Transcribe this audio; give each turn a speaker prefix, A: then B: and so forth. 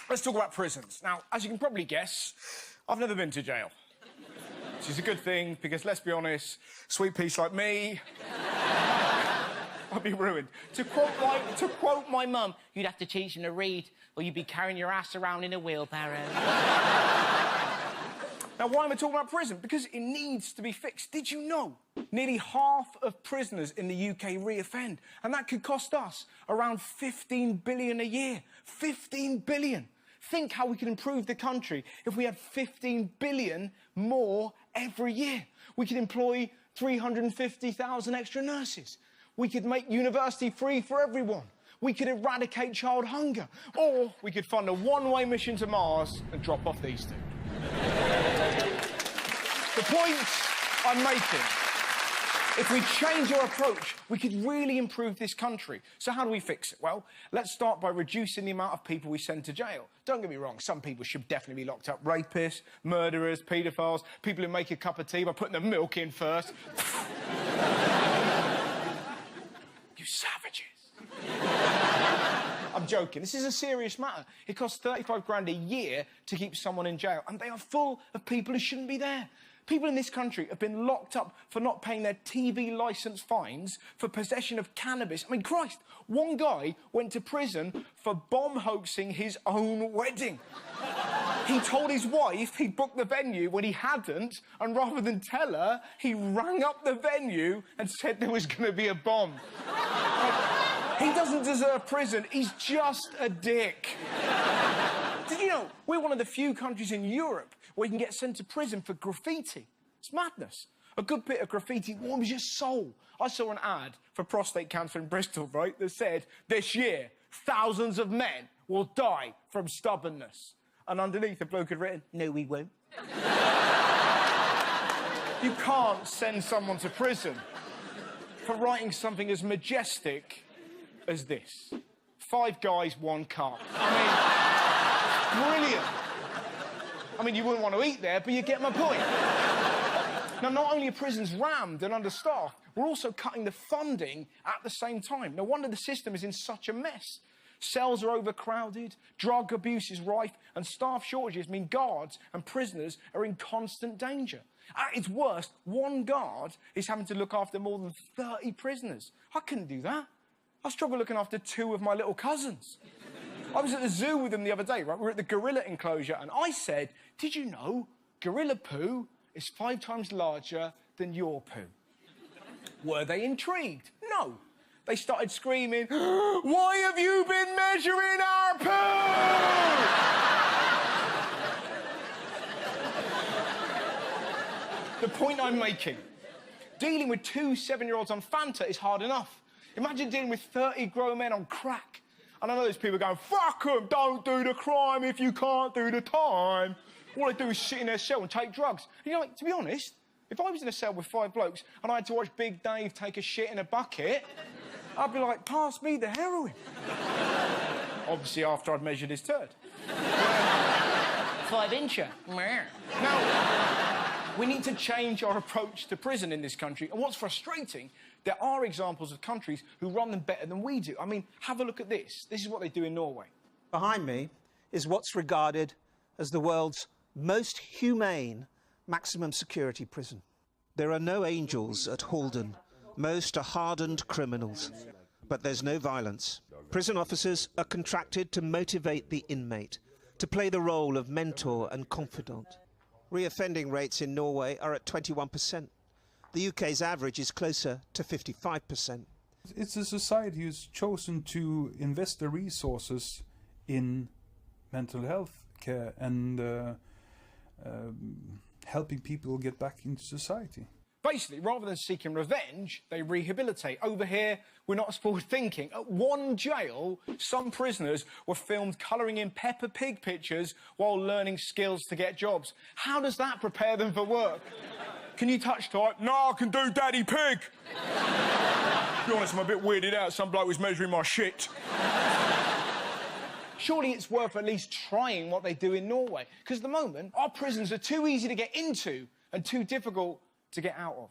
A: Let's talk about prisons. Now, as you can probably guess, I've never been to jail. Which is a good thing, because let's be honest, sweet piece like me, I'd be ruined. To quote my mum, you'd have to teach him to read, or you'd be carrying your ass around in a wheelbarrow. Now, why am I talking about prison? Because it needs to be fixed. Did you know nearly half of prisoners in the UK re-offend? And that could cost us around 15 billion a year. 15 billion. Think how we could improve the country if we had 15 billion more every year. We could employ 350,000 extra nurses. We could make university free for everyone. We could eradicate child hunger. Or we could fund a one-way mission to Mars and drop off these two. The point I'm making, if we change our approach, we could really improve this country. So how do we fix it? Well, let's start by reducing the amount of people we send to jail. Don't get me wrong, some people should definitely be locked up. Rapists, murderers, paedophiles, people who make a cup of tea by putting the milk in first. You savages. I'm joking. This is a serious matter. It costs 35 grand a year to keep someone in jail, and they are full of people who shouldn't be there. People in this country have been locked up for not paying their TV licence fines for possession of cannabis. I mean, Christ, one guy went to prison for bomb hoaxing his own wedding. He told his wife he'd booked the venue when he hadn't, and rather than tell her, he rang up the venue and said there was going to be a bomb. He doesn't deserve prison. He's just a dick. Did you know we're one of the few countries in Europe where you can get sent to prison for graffiti? It's madness. A good bit of graffiti warms your soul. I saw an ad for prostate cancer in Bristol, right, that said, this year, thousands of men will die from stubbornness. And underneath, a bloke had written, no, we won't. You can't send someone to prison for writing something as majestic as this. 5 guys, 1 cup. Brilliant. I mean, you wouldn't want to eat there, but you get my point. Now, not only are prisons rammed and understaffed, we're also cutting the funding at the same time. No wonder the system is in such a mess. Cells are overcrowded, drug abuse is rife, and staff shortages mean guards and prisoners are in constant danger. At its worst, one guard is having to look after more than 30 prisoners. I couldn't do that. I struggle looking after 2 of my little cousins. I was at the zoo with them the other day, right? We were at the gorilla enclosure, and I said, did you know gorilla poo is 5 times larger than your poo? Were they intrigued? No. They started screaming, why have you been measuring our poo? The point I'm making, dealing with 2 7-year-olds on Fanta is hard enough. Imagine dealing with 30 grown men on crack. And I know there's people going, fuck them, don't do the crime if you can't do the time. All they do is sit in their cell and take drugs. And you're like, to be honest, if I was in a cell with 5 blokes and I had to watch Big Dave take a shit in a bucket, I'd be like, pass me the heroin. Obviously, after I'd measured his turd. 5-incher. Now, we need to change our approach to prison in this country. And what's frustrating, there are examples of countries who run them better than we do. I mean, have a look at this. This is what they do in Norway.
B: Behind me is what's regarded as the world's most humane maximum security prison. There are no angels at Halden. Most are hardened criminals. But there's no violence. Prison officers are contracted to motivate the inmate, to play the role of mentor and confidant. Reoffending rates in Norway are at 21%. The UK's average is closer to 55%.
C: It's a society who's chosen to invest the resources in mental health care and helping people get back into society.
A: Basically, rather than seeking revenge, they rehabilitate. Over here, we're not forward thinking. At one jail, some prisoners were filmed colouring in Peppa Pig pictures while learning skills to get jobs. How does that prepare them for work? Can you touch type? No, I can do Daddy Pig. To be honest, I'm a bit weirded out. Some bloke was measuring my shit. Surely it's worth at least trying what they do in Norway. Because at the moment, our prisons are too easy to get into and too difficult to get out of.